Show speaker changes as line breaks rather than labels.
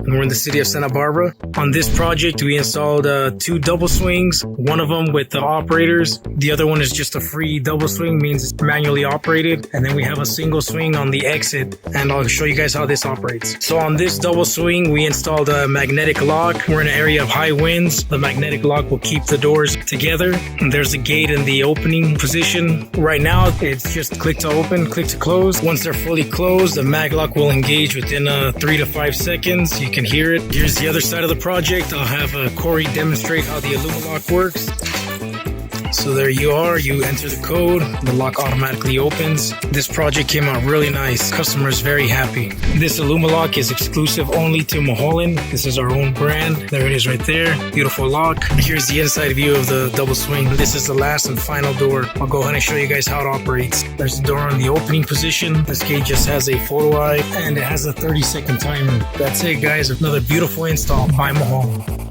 and we're in the city of Santa Barbara. On this project, we installed 2 double swings, one of them with the operators. The other one is just a free double swing, means it's manually operated. And then we have a single swing on the exit, and I'll show you guys how this operates. So on this double swing, we installed a magnetic lock. We're in an area of high winds. The magnetic lock will keep the doors together. And there's a gate in the opening position. Right now, it's just click to open, click to close. Once they're fully closed, the mag lock will engage within 3 to 5 seconds. You can hear it. Here's the other side of the project. I'll have Corey demonstrate how the Illumalock works. So there you are, you enter the code, the lock automatically opens. This project came out really nice. Customer is very happy. This Illumalock is exclusive only to Mulholland. This is our own brand. There it is right there. Beautiful lock. Here's the inside view of the double swing. This is the last and final door. I'll go ahead and show you guys how it operates. There's the door in the opening position. This gate just has a photo eye and it has a 30-second timer. That's it, guys. Another beautiful install by Mulholland.